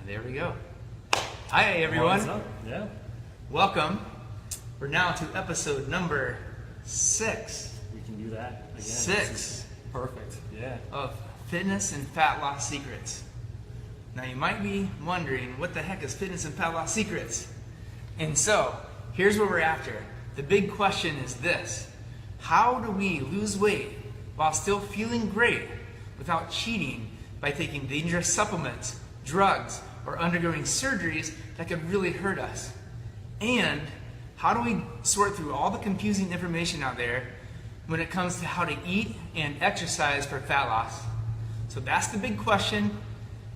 There we go. Hi everyone. What's up? Yeah. Welcome. We're now to episode number 6. We can do that again. 6 Perfect. Yeah. of Fitness and Fat Loss Secrets. Now you might be wondering, what the heck is Fitness and Fat Loss Secrets? And so, here's what we're after. The big question is this: how do we lose weight while still feeling great without cheating by taking dangerous supplements, drugs, or undergoing surgeries that could really hurt us? And how do we sort through all the confusing information out there when it comes to how to eat and exercise for fat loss? So that's the big question,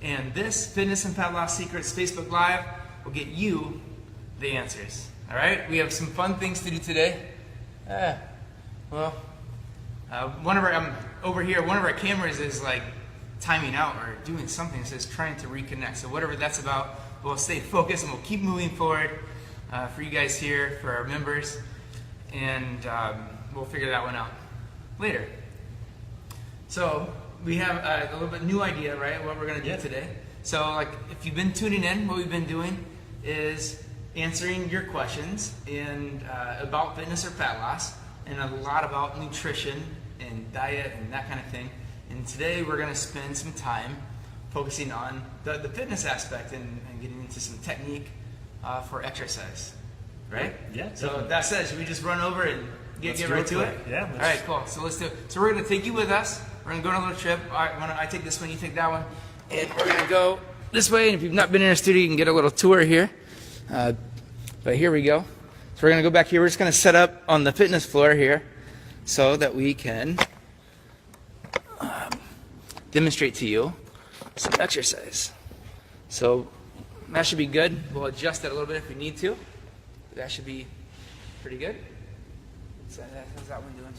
and this Fitness and Fat Loss Secrets Facebook Live will get you the answers. All right, we have some fun things to do today. One of our cameras is like timing out or doing something. It says trying to reconnect. So whatever that's about, we'll stay focused and we'll keep moving forward for you guys here, for our members, and we'll figure that one out later. So we have a little bit new idea, right? What we're gonna do today. So like, if you've been tuning in, what we've been doing is answering your questions and about fitness or fat loss, and a lot about nutrition and diet and that kind of thing. And today we're going to spend some time focusing on the fitness aspect and getting into some technique for exercise, right? Yeah. So that said, should we just run over and get right to it? Yeah. All right, cool. So let's do it. So we're going to take you with us. We're going to go on a little trip. All right, I take this one, you take that one. And we're going to go this way. And if you've not been in our studio, you can get a little tour here. But here we go. So we're going to go back here. We're just going to set up on the fitness floor here so that we can demonstrate to you some exercise. So that should be good. We'll adjust it a little bit if we need to. That should be pretty good. So how's that one doing?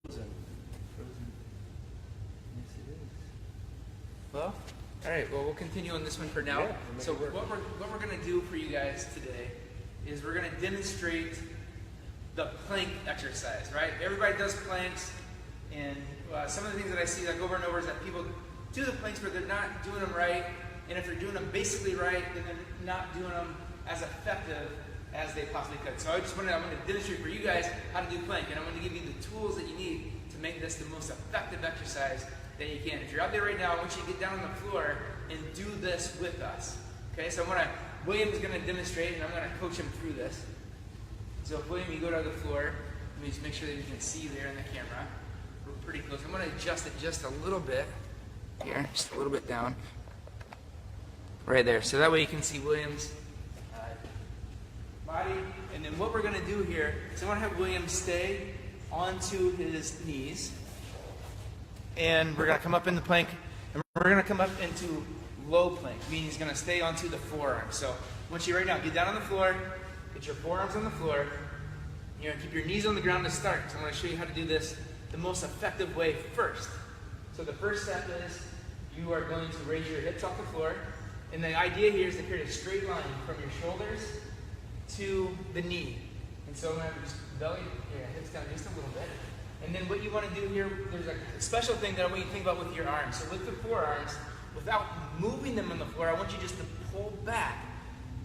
Frozen. Yes, it is. Well, all right. Well, we'll continue on this one for now. Yeah, so what we're going to do for you guys today is we're going to demonstrate the plank exercise, right? Everybody does planks, and some of the things that I see like over and over is that people do the planks but they're not doing them right, and if they're doing them basically right, then they're not doing them as effective as they possibly could. So I'm going to demonstrate for you guys how to do plank, and I'm going to give you the tools that you need to make this the most effective exercise that you can. If you're out there right now, I want you to get down on the floor and do this with us. Okay, so William's going to demonstrate, and I'm going to coach him through this. So William, you go to the floor. Let me just make sure that you can see there in the camera. We're pretty close. I'm going to adjust it just a little bit here, just a little bit down. Right there. So that way you can see William's body. And then what we're going to do here is I want to have William stay onto his knees. And we're going to come up in the plank. And we're going to come up into low plank, meaning he's going to stay onto the forearms. So I want you right now, get down on the floor, get your forearms on the floor. You're going to keep your knees on the ground to start. So I'm going to show you how to do this the most effective way first. So the first step is you are going to raise your hips off the floor. And the idea here is to create a straight line from your shoulders to the knee. And so I'm going to just belly your hips down just a little bit. And then what you want to do here, there's a special thing that I want you to think about with your arms. So with the forearms, without moving them on the floor, I want you just to pull back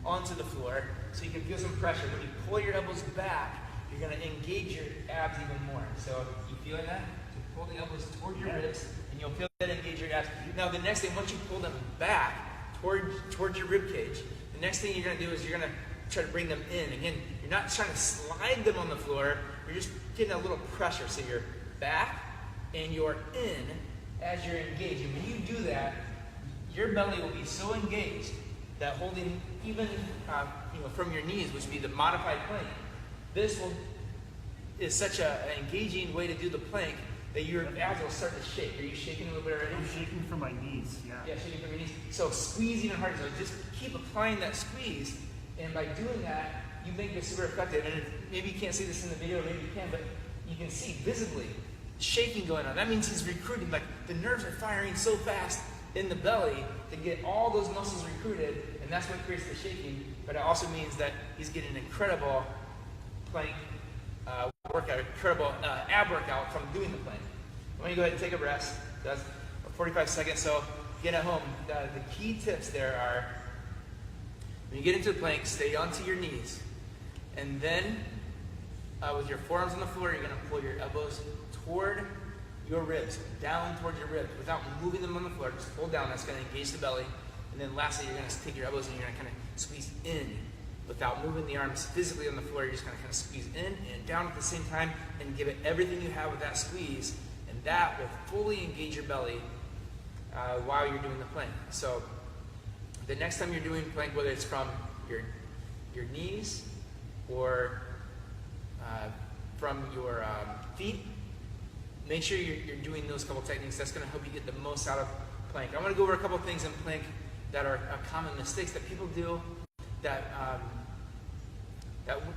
onto the floor so you can feel some pressure. When you pull your elbows back, you're going to engage your abs even more. So you feeling that? So pull the elbows toward your ribs, and you'll feel that engage your abs. Now the next thing, once you pull them back towards your rib cage, the next thing you're going to do is you're going to try to bring them in. Again, you're not trying to slide them on the floor. You're just getting a little pressure. So you're back and you're in as you're engaging. When you do that, your belly will be so engaged that holding even from your knees, which would be the modified plank, this is such an engaging way to do the plank that your abs will start to shake. Are you shaking a little bit already? I'm shaking from my knees, yeah. Yeah, shaking from your knees. So squeeze even harder. So just keep applying that squeeze, and by doing that, you make this super effective. And maybe you can't see this in the video, maybe you can, but you can see visibly shaking going on. That means he's recruiting. Like the nerves are firing so fast in the belly to get all those muscles recruited, and that's what creates the shaking. But it also means that he's getting an incredible plank workout, incredible ab workout from doing the plank. I'm going to go ahead and take a rest. That's 45 seconds. So again at home, the key tips there are When you get into the plank, stay onto your knees. And then, with your forearms on the floor, you're going to pull your elbows toward your ribs, down towards your ribs, without moving them on the floor. Just pull down. That's going to engage the belly. And then lastly, you're going to take your elbows and you're going to kind of squeeze in without moving the arms physically on the floor. You're just going to kind of squeeze in and down at the same time and give it everything you have with that squeeze. And that will fully engage your belly while you're doing the plank. So the next time you're doing plank, whether it's from your knees or from your feet, make sure you're doing those couple techniques. That's going to help you get the most out of plank. I'm going to go over a couple things in plank that are common mistakes that people do that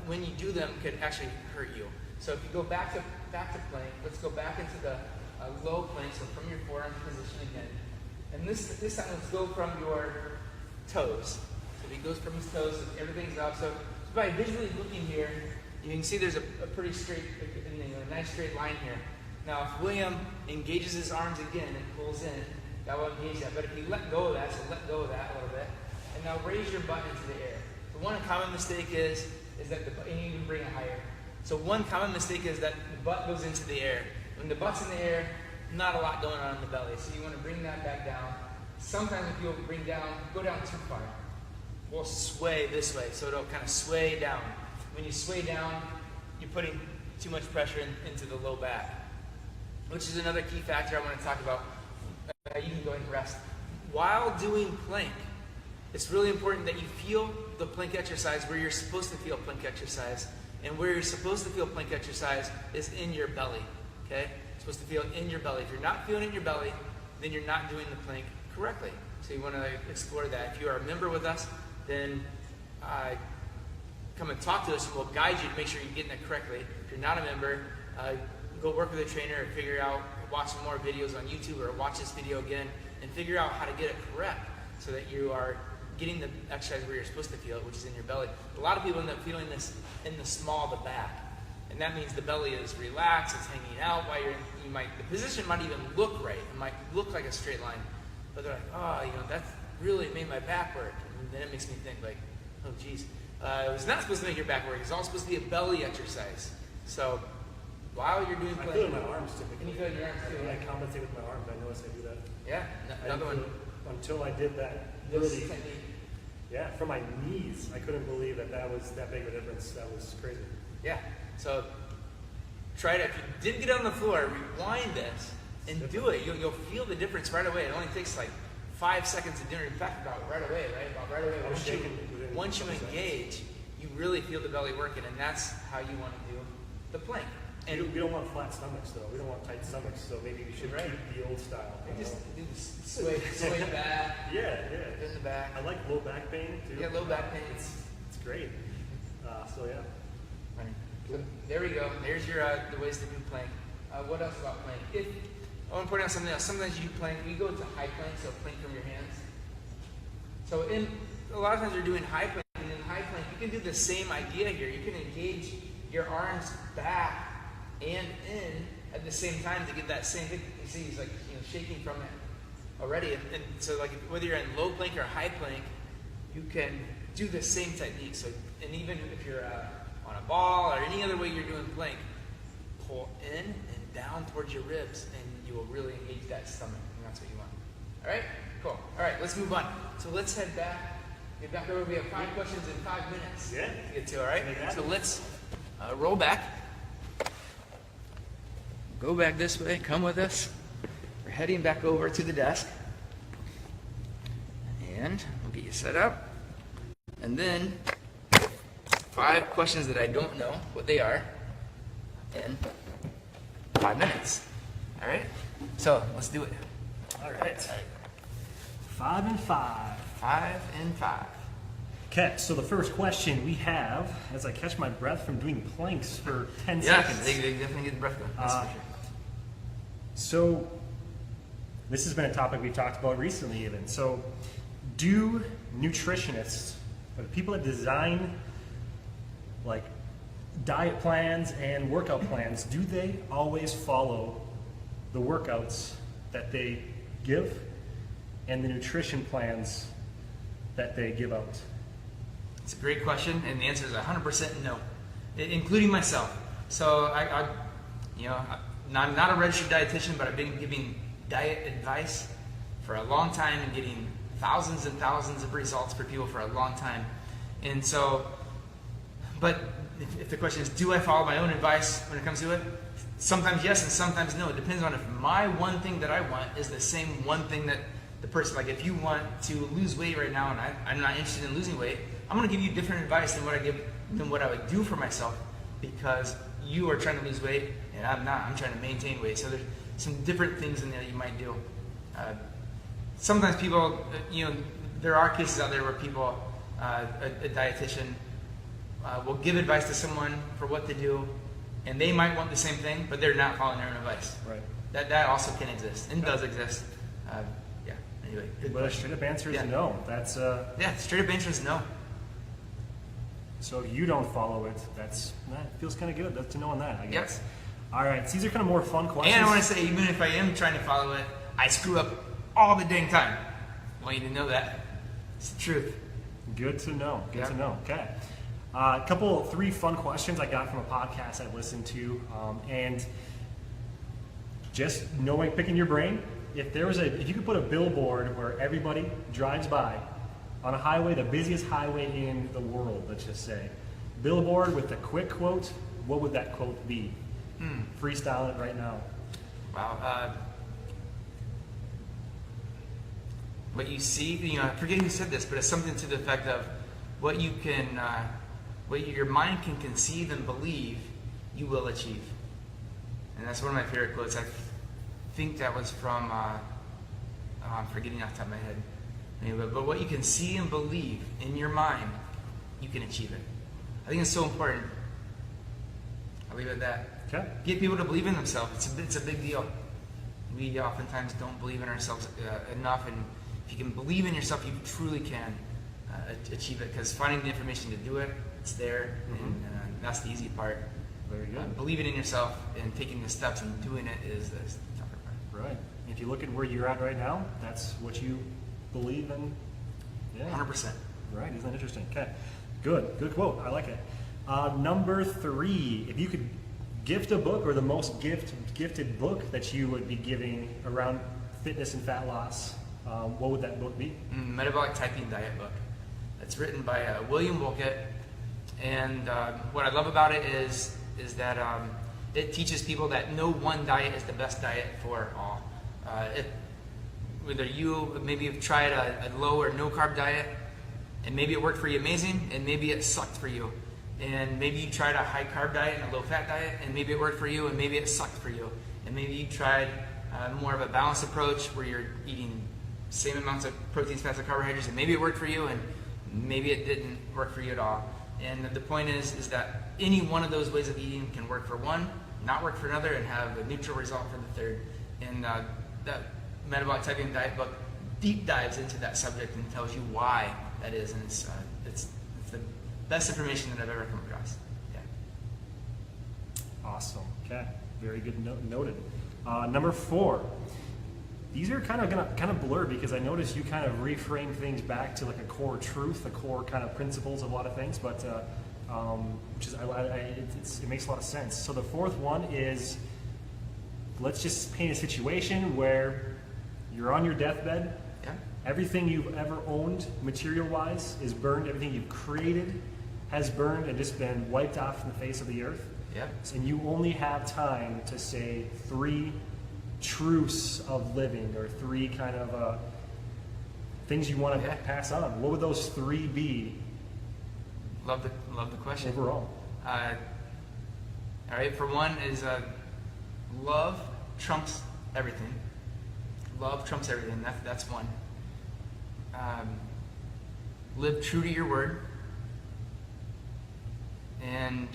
when you do them could actually hurt you. So if you go back to plank, let's go back into the low plank, so from your forearm position again. And this time, let's go from your toes. So if he goes from his toes, everything's up. So by visually looking here, you can see there's a pretty straight, a nice straight line here. Now, if William engages his arms again and pulls in, that will engage that. But if you let go of that, so let go of that a little bit, and now raise your butt into the air. The one common mistake is that the butt, and you can bring it higher. So one common mistake is that the butt goes into the air. When the butt's in the air, not a lot going on in the belly. So you want to bring that back down. Sometimes if you'll go down too far, we'll sway this way. So it'll kind of sway down. When you sway down, you're putting too much pressure into the low back, which is another key factor I want to talk about. You can go ahead and rest. While doing plank, it's really important that you feel the plank exercise where you're supposed to feel plank exercise. And where you're supposed to feel plank exercise is in your belly. Okay? You're supposed to feel in your belly. If you're not feeling it in your belly, then you're not doing the plank correctly. So you want to explore that. If you are a member with us, then come and talk to us and we'll guide you to make sure you're getting it correctly. If you're not a member, go work with a trainer and figure out, watch some more videos on YouTube or watch this video again and figure out how to get it correct so that you are getting the exercise where you're supposed to feel it, which is in your belly. A lot of people end up feeling this in the small of the back. And that means the belly is relaxed, it's hanging out while the position might even look right. It might look like a straight line. But they're like, oh, that's really made my back work. And then it makes me think like, oh geez. It was not supposed to make your back work. It's all supposed to be a belly exercise. So while you're doing plank, I feel in my arms typically. And you feel in your arms too. When I compensate with my arms, I notice I do that. Yeah, another one. Until I did that This really, technique. yeah, for my knees, I couldn't believe that was that big of a difference. That was crazy. Yeah. So try it. If you didn't get on the floor, rewind this and do it. You'll feel the difference right away. It only takes like 5 seconds to do it. In fact, about right away, right? About right away. Once you engage, you really feel the belly working, and that's how you want to do the plank. And we don't want flat stomachs though. We don't want tight stomachs. So maybe we should keep the old style. just do the sway back. Yeah. In the back. I like low back pain too. Yeah, low back pain. It's great. So yeah. Right. So there we go. There's your the ways to do plank. What else about plank? I want to point out something else. Sometimes you do plank. You go to high plank, so plank from your hands. So a lot of times you're doing high plank, and in high plank you can do the same idea here. You can engage your arms back and in at the same time to get that same thing. You see he's like shaking from it already. And so like whether you're in low plank or high plank, you can do the same technique. So and even if you're on a ball or any other way you're doing plank, pull in and down towards your ribs, and you will really engage that stomach, and that's what you want. All right, cool. All right, let's move on. So let's head back. Get back over. We have 5 questions in 5 minutes. Yeah. To get to. All right. So let's roll back. Go back this way. Come with us. We're heading back over to the desk, and we'll get you set up. And then 5 questions that I don't know what they are in 5 minutes. All right. So let's do it. All right. 5 and 5. 5 and 5. Okay, so the first question we have, as I catch my breath from doing planks for 10 Yes, seconds. they definitely get the breath going. That's for sure. So, this has been a topic we've talked about recently even. So, do nutritionists, or the people that design like diet plans and workout plans, do they always follow the workouts that they give and the nutrition plans that they give out? It's a great question, and the answer is 100% no, including myself. So I'm not a registered dietitian, but I've been giving diet advice for a long time and getting thousands and thousands of results for people for a long time. And so, but if the question is, do I follow my own advice when it comes to it? Sometimes yes, and sometimes no. It depends on if my one thing that I want is the same one thing that the person, like if you want to lose weight right now and I'm not interested in losing weight, I'm going to give you different advice than what I would do for myself, because you are trying to lose weight and I'm not. I'm trying to maintain weight. So there's some different things in there you might do. Sometimes people, there are cases out there where people, a dietitian will give advice to someone for what to do, and they might want the same thing, but they're not following their own advice. Right. That also can exist and does exist. Anyway, good But a question. straight up answer is Yeah. no. That's Straight up answer is no. so if you don't follow it, that feels kind of good. That's to know on that, I guess. Yep. All right, so these are kind of more fun questions. And I want to say, even if I am trying to follow it, I screw up all the dang time. I want you to know that. It's the truth. Good to know. Good Yeah. to know. Okay. Three fun questions I got from a podcast I listened to, and just picking your brain. If you could put a billboard where everybody drives by on a highway, the busiest highway in the world, let's just say, billboard with a quick quote, what would that quote be? Freestyle it right now. Wow. What you see, I forget who said this, but it's something to the effect of what your mind can conceive and believe, you will achieve. And that's one of my favorite quotes. I think that was from, I'm forgetting off the top of my head. Anyway, but what you can see and believe in your mind, you can achieve it. I think it's so important. I'll leave it at that. Okay. Get people to believe in themselves. It's a big deal. We oftentimes don't believe in ourselves enough, and if you can believe in yourself, you truly can achieve it, because finding the information to do it, it's there, and that's the easy part. Very good. Believing in yourself and taking the steps and doing it is the tougher part. Right. If you look at where you're at right now, that's what you believe in. Yeah. 100%. Right. Isn't that interesting? Okay. Good. Good quote. I like it. Number 3, if you could gift a book, or the most gifted book that you would be giving around fitness and fat loss, what would that book be? Metabolic Typing Diet book. It's written by William Wolcott, and what I love about it is that it teaches people that no one diet is the best diet for all. Whether you maybe have tried a low or no carb diet, and maybe it worked for you amazing, and maybe it sucked for you, and maybe you tried a high carb diet and a low fat diet, and maybe it worked for you, and maybe it sucked for you, and maybe you tried more of a balanced approach where you're eating same amounts of proteins, fats, and carbohydrates, and maybe it worked for you, and maybe it didn't work for you at all. And the point is that any one of those ways of eating can work for one, not work for another, and have a neutral result for the third. And that Metabolic Typing Diet book deep dives into that subject and tells you why that is, and it's the best information that I've ever come across. Yeah. Awesome. Okay. Very good. Noted. Number 4. These are kind of blur, because I noticed you kind of reframe things back to like a core truth, the core kind of principles of a lot of things, but which is it makes a lot of sense. So the 4th one is, let's just paint a situation where you're on your deathbed. Yeah. Everything you've ever owned, material-wise, is burned. Everything you've created has burned and just been wiped off from the face of the earth. Yeah. And you only have time to say 3 truths of living, or 3 kind of things you want to pass on. What would those 3 be? Love the question. Overall. All right. For one is love trumps everything. Love trumps everything. That's one. Live true to your word. And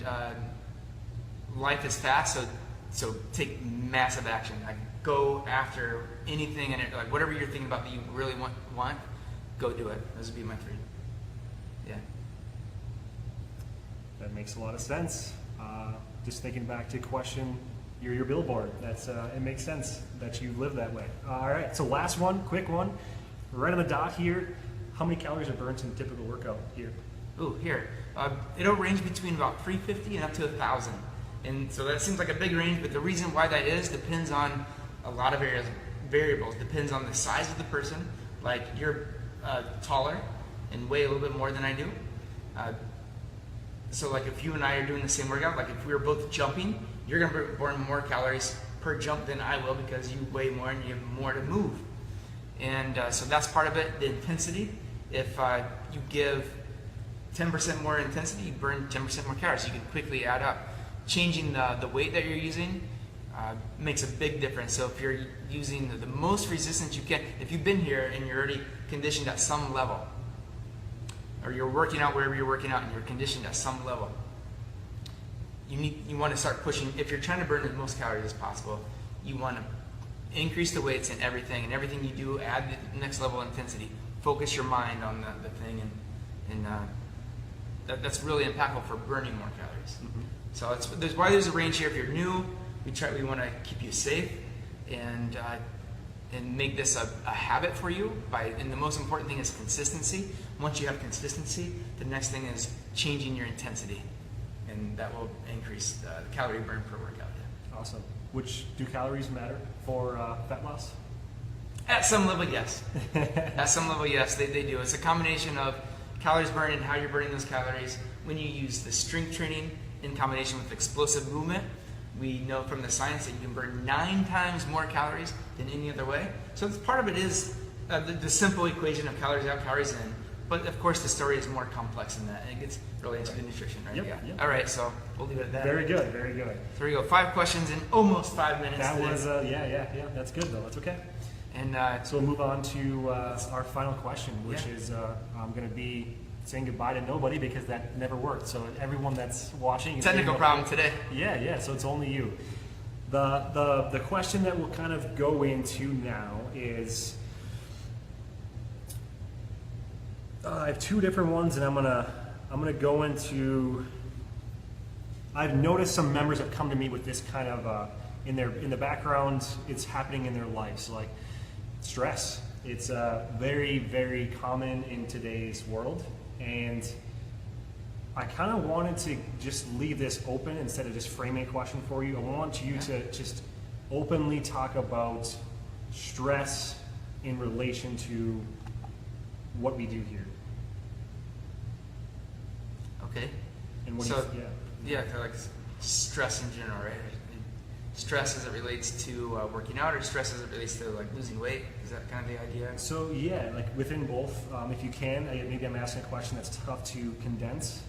life is fast, so take massive action. Like, go after anything, and like whatever you're thinking about that you really want, go do it. Those would be my 3. Yeah. That makes a lot of sense. Just thinking back to question your billboard. It makes sense that you live that way. All right. So last one, quick one, right on the dot here. How many calories are burnt in a typical workout here? Ooh, here. It'll range between about 350 and up to 1,000. And so that seems like a big range, but the reason why that is depends on a lot of variables. Depends on the size of the person. Like you're taller and weigh a little bit more than I do. So like if you and I are doing the same workout, like if we were both jumping, you're going to burn more calories per jump than I will because you weigh more and you have more to move. And so that's part of it, the intensity. If you give 10% more intensity, you burn 10% more calories. You can quickly add up. Changing the weight that you're using makes a big difference. So if you're using the most resistance you can, if you've been here and you're already conditioned at some level, or you're working out wherever you're working out and you're conditioned at some level, you want to start pushing. If you're trying to burn as most calories as possible, you want to increase the weights and everything you do, add the next level of intensity. Focus your mind on the thing, and that's really impactful for burning more calories. Mm-hmm. So there's why there's a range here. If you're new, we want to keep you safe and make this a habit for you. And the most important thing is consistency. Once you have consistency, the next thing is changing your intensity, and that will increase the calorie burn per workout. Yeah. Awesome. Do calories matter for fat loss? At some level, yes. At some level, yes, they do. It's a combination of calories burned and how you're burning those calories. When you use the strength training in combination with explosive movement, we know from the science that you can burn 9 times more calories than any other way. So part of it is the simple equation of calories out, calories in. But of course, the story is more complex than that, and it gets really into the nutrition, right? Yep, Yeah. yep. All right, so we'll leave it at that. Very good, very good. So we go. 5 questions in almost 5 minutes. That today. was, yeah. That's good though. That's okay. And So we'll move on to our final question, which Yeah. is I'm going to be saying goodbye to nobody because that never worked. So everyone that's watching, is technical problem today. Yeah. So it's only you. The question that we'll kind of go into now is I have 2 different ones, and I'm gonna go into. I've noticed some members have come to me with this kind of in the background. It's happening in their lives, so like stress. It's very, very common in today's world, and I kind of wanted to just leave this open instead of just framing a question for you. I want you to just openly talk about stress in relation to what we do here. Okay. And what So, do you, Yeah, kind of like stress in general, right? Stress as it relates to working out, or stress as it relates to like losing weight. Is that kind of the idea? So yeah, like within both, if you can, maybe I'm asking a question that's tough to condense.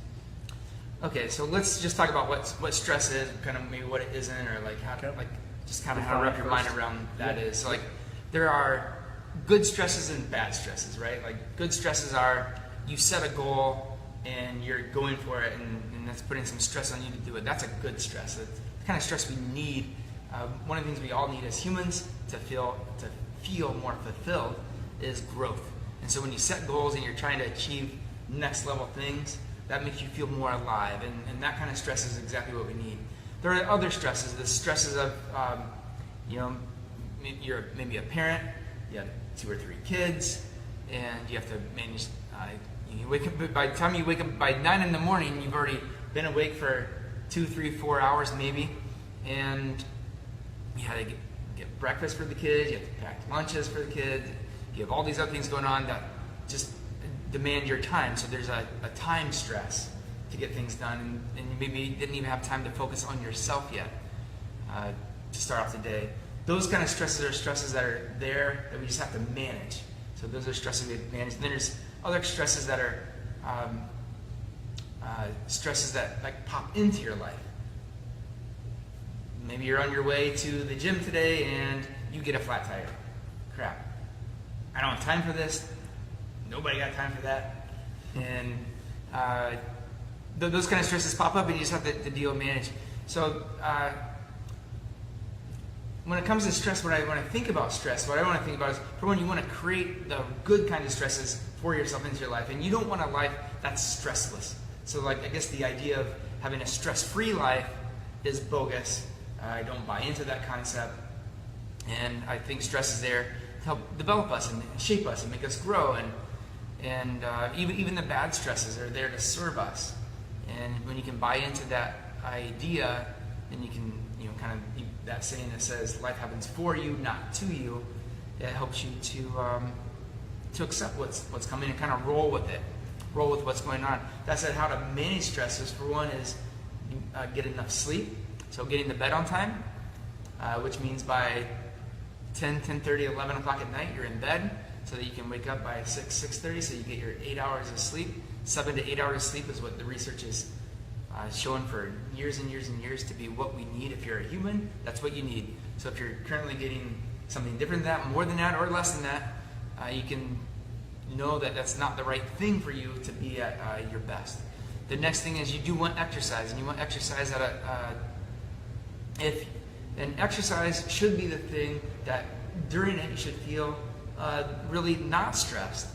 Okay, so let's just talk about what stress is, kind of maybe what it isn't, or like how, Okay. like just kind of how to wrap your mind around that Yeah. is. So like there are good stresses and bad stresses, right? Like good stresses are you set a goal and you're going for it, and that's putting some stress on you to do it. That's a good stress. It's the kind of stress we need. One of the things we all need as humans to feel more fulfilled is growth. And so when you set goals and you're trying to achieve next level things, that makes you feel more alive, and that kind of stress is exactly what we need. There are other stresses. The stresses of, you're maybe a parent, you have 2 or 3 kids, and you have to manage. You wake up. By the time you wake up by 9 in the morning, you've already been awake for 2, 3, 4 hours maybe, and you had to get breakfast for the kids. You have to pack lunches for the kids. You have all these other things going on that just demand your time. So there's a time stress to get things done, and you maybe didn't even have time to focus on yourself yet to start off the day. Those kind of stresses are stresses that are there that we just have to manage. So those are stresses we have to manage. And then there's other stresses that are stresses that like pop into your life. Maybe you're on your way to the gym today and you get a flat tire. Crap. I don't have time for this. Nobody got time for that. And those kind of stresses pop up and you just have to deal and manage. So when it comes to stress, when I think about stress, what I want to think about is, for one, you want to create the good kind of stresses for yourself into your life. And you don't want a life that's stressless. So like, I guess the idea of having a stress-free life is bogus. I don't buy into that concept. And I think stress is there to help develop us and shape us and make us grow. And even the bad stresses are there to serve us. And when you can buy into that idea, then you can, kind of that saying that says life happens for you, not to you. It helps you to accept what's coming and kind of roll with it, roll with what's going on. That said, how to manage stresses for one is get enough sleep. So getting to bed on time, which means by 10:30, 11 o'clock at night, you're in bed so that you can wake up by 6:30, so you get your 8 hours of sleep. 7 to 8 hours of sleep is what the research is shown for years and years and years to be what we need. If you're a human, that's what you need. So if you're currently getting something different than that, more than that, or less than that, you can know that that's not the right thing for you to be at your best. The next thing is you do want exercise, and you want exercise at and exercise should be the thing that during it you should feel really not stressed.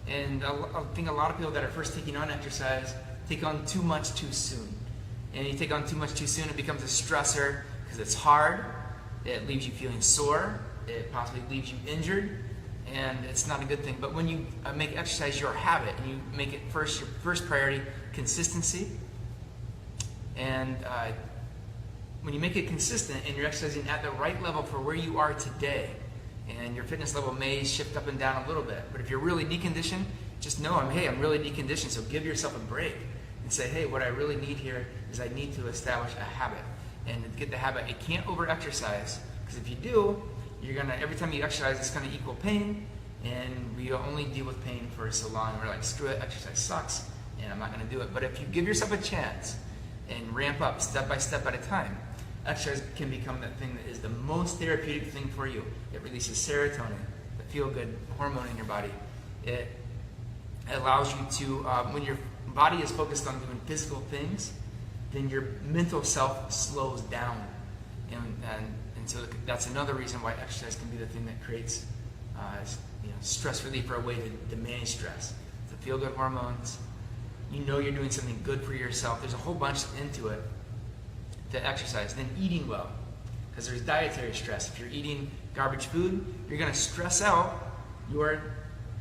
And I think a lot of people that are first taking on exercise take on too much too soon. And you take on too much too soon, it becomes a stressor because it's hard, it leaves you feeling sore, it possibly leaves you injured, and it's not a good thing. But when you make exercise your habit and you make it your first priority, consistency, and when you make it consistent and you're exercising at the right level for where you are today, and your fitness level may shift up and down a little bit, but if you're really deconditioned, just know I'm really deconditioned, so give yourself a break and say, hey, what I really need here is I need to establish a habit. And to get the habit, you can't over-exercise, because if you do, you're gonna, every time you exercise, it's gonna equal pain, and we only deal with pain for so long. We're like, screw it, exercise sucks, and I'm not gonna do it. But if you give yourself a chance and ramp up step by step at a time, exercise can become that thing that is the most therapeutic thing for you. It releases serotonin, the feel-good hormone in your body. It allows you to, when your body is focused on doing physical things, then your mental self slows down. And so that's another reason why exercise can be the thing that creates stress relief, or a way to manage stress. The feel-good hormones, you're doing something good for yourself. There's a whole bunch into it to exercise. Then eating well, because there's dietary stress. If you're eating garbage food, you're going to stress out your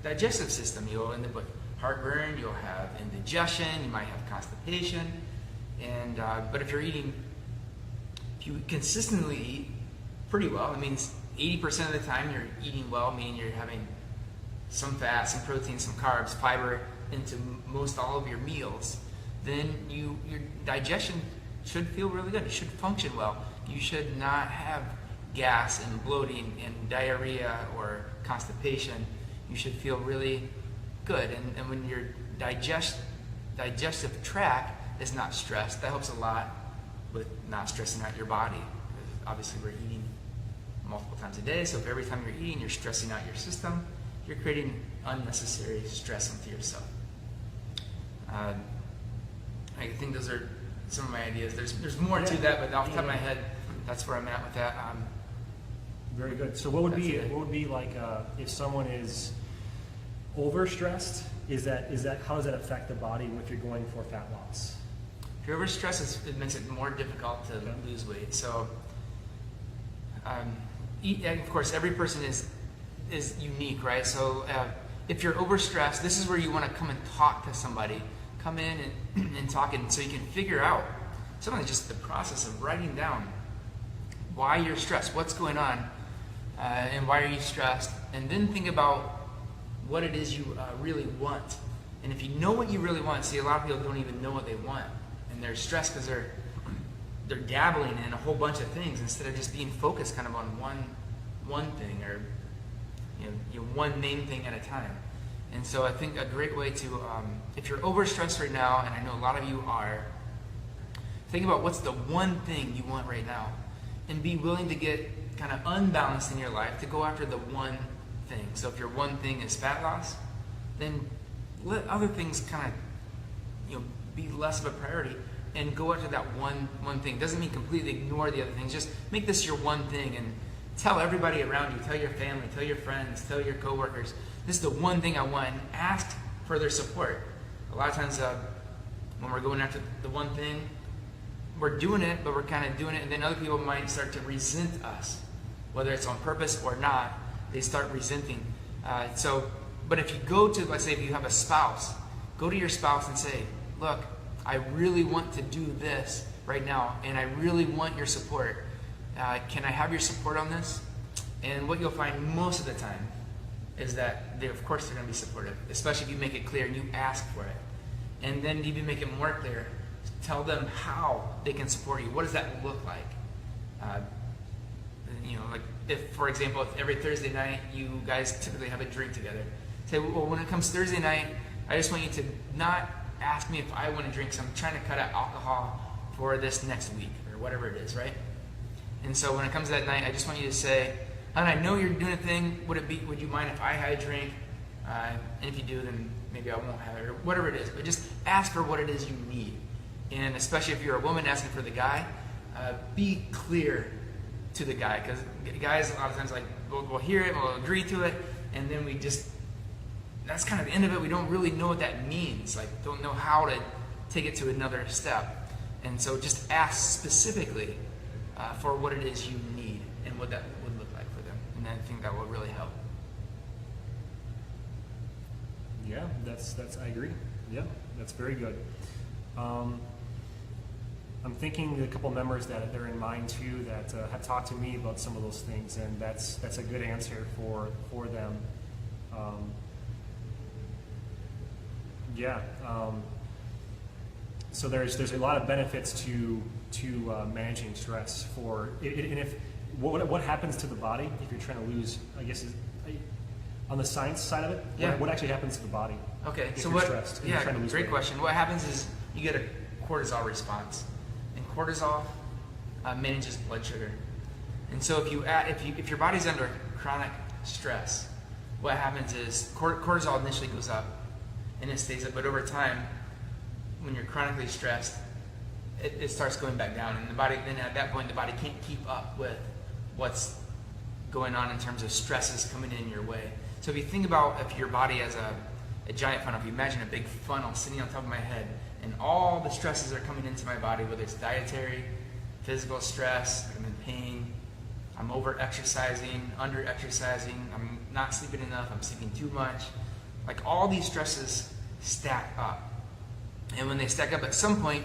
digestive system. You'll end up with heartburn, you'll have indigestion, you might have constipation. And but if you consistently eat pretty well, it means 80% of the time you're eating well, meaning you're having some fat, some protein, some carbs, fiber into most all of your meals, then your digestion should feel really good. It should function well. You should not have gas and bloating and diarrhea or constipation. You should feel really good. And when your digestive tract is not stressed, that helps a lot with not stressing out your body. Obviously, we're eating multiple times a day, so if every time you're eating, you're stressing out your system, you're creating unnecessary stress onto yourself. I think those are some of my ideas. There's more to that, but off the top of my head, that's where I'm at with that. Very good. So what would be like if someone is overstressed? Is that how does that affect the body if you're going for fat loss? If you're overstressed, it makes it more difficult to lose weight. So, of course, every person is unique, right? So if you're overstressed, this is where you want to come and talk to somebody. Come in and talk, and so you can figure out sometimes just the process of writing down why you're stressed, what's going on, and why are you stressed, and then think about what it is you really want. And if you know what you really want, see, a lot of people don't even know what they want, and they're stressed because they're dabbling in a whole bunch of things instead of just being focused kind of on one thing, or one main thing at a time. And so I think a great way to, if you're overstressed right now, and I know a lot of you are, think about what's the one thing you want right now, and be willing to get kind of unbalanced in your life to go after the one thing. So if your one thing is fat loss, then let other things kind of be less of a priority and go after that one thing. Doesn't mean completely ignore the other things. Just make this your one thing and tell everybody around you, tell your family, tell your friends, tell your coworkers, this is the one thing I want, and ask for their support. A lot of times when we're going after the one thing, we're doing it, but we're kind of doing it, and then other people might start to resent us. Whether it's on purpose or not, they start resenting. So But if you go to, let's say if you have a spouse, go to your spouse and say, look, I really want to do this right now, and I really want your support. Can I have your support on this? And what you'll find most of the time is that of course they're going to be supportive, especially if you make it clear and you ask for it. And then even make it more clear. Tell them how they can support you. What does that look like? Like if, for example, if every Thursday night you guys typically have a drink together, say, well, when it comes Thursday night, I just want you to not ask me if I want to drink, so I'm trying to cut out alcohol for this next week or whatever it is, right? And so when it comes to that night, I just want you to say, and I know you're doing a thing, would you mind if I had a drink? And if you do, then maybe I won't have it, or whatever it is. But just ask for what it is you need. And especially if you're a woman asking for the guy, be clear to the guy. Because guys, a lot of times, like, we'll hear it, we'll agree to it, and then that's kind of the end of it. We don't really know what that means. Like, don't know how to take it to another step. And so just ask specifically for what it is you need and what that would look like for them. And I think that will really help. Yeah, that's I agree. Yeah, that's very good. I'm thinking a couple members that are in mind too that have talked to me about some of those things, and that's a good answer for them. So there's a lot of benefits to managing stress and if what happens to the body if you're trying to lose, I guess, on the science side of it, Yeah. what actually happens to the body? Okay, if so you're what? stressed and you're trying to lose Great weight? question. What happens is you get a cortisol response, and cortisol manages blood sugar. And so if your body's under chronic stress, what happens is cortisol initially goes up, and it stays up. But over time, when you're chronically stressed, it starts going back down, and then at that point the body can't keep up with what's going on in terms of stresses coming in your way. So if you think about if your body has a giant funnel, if you imagine a big funnel sitting on top of my head, and all the stresses are coming into my body, whether it's dietary, physical stress, I'm in pain, I'm over-exercising, under-exercising, I'm not sleeping enough, I'm sleeping too much. Like, all these stresses stack up. And when they stack up, at some point,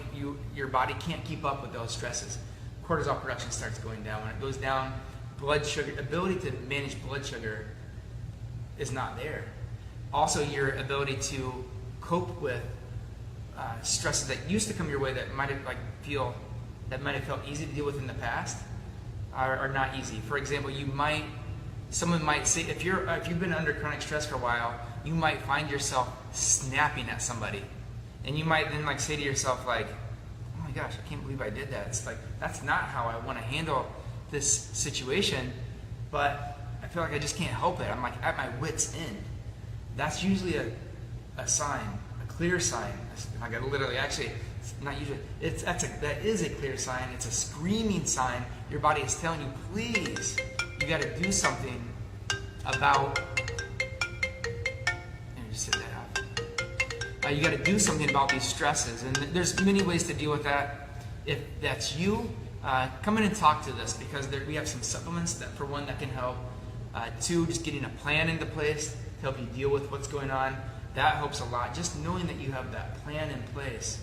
your body can't keep up with those stresses. Cortisol production starts going down. When it goes down, blood sugar, ability to manage blood sugar is not there. Also, your ability to cope with stresses that used to come your way that might have felt easy to deal with in the past are not easy. For example, someone might say, if you've been under chronic stress for a while, you might find yourself snapping at somebody, and you might then say to yourself, like, oh my gosh, I can't believe I did that. It's like, that's not how I want to handle this situation, but I feel like I just can't help it. I'm like at my wit's end. That's usually a sign, a clear sign. Like, I literally, actually, it's not usually. That is a clear sign. It's a screaming sign. Your body is telling you, please, you got to do something about. Let me just sit that out. You got to do something about these stresses, and there's many ways to deal with that. If that's you, come in and talk to us, because we have some supplements that, for one, that can help. Two, just getting a plan into place to help you deal with what's going on. That helps a lot. Just knowing that you have that plan in place.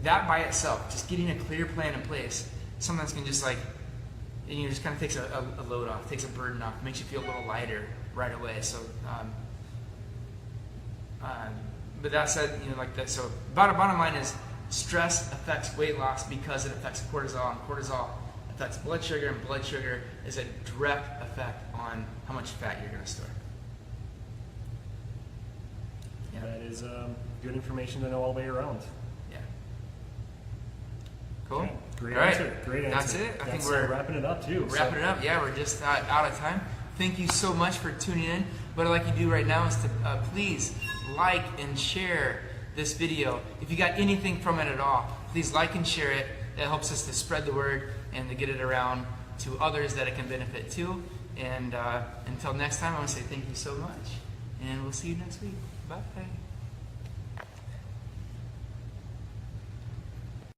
That by itself, just getting a clear plan in place, sometimes can just just kind of takes a load off, takes a burden off, makes you feel a little lighter right away. So, but that said, so bottom line is, stress affects weight loss because it affects cortisol, and cortisol affects blood sugar, and blood sugar is a direct effect on how much fat you're going to store. Yeah. That is good information to know all the way around. Yeah. Cool. Okay. Great All right. answer. Great answer. That's it. I think That's, we're wrapping it up too. Wrapping it up. Yeah, we're just out of time. Thank you so much for tuning in. What I'd like you to do right now is to please like and share this video. If you got anything from it at all, please like and share it. That helps us to spread the word and to get it around to others that it can benefit too. And until next time, I want to say thank you so much. And we'll see you next week. Bye.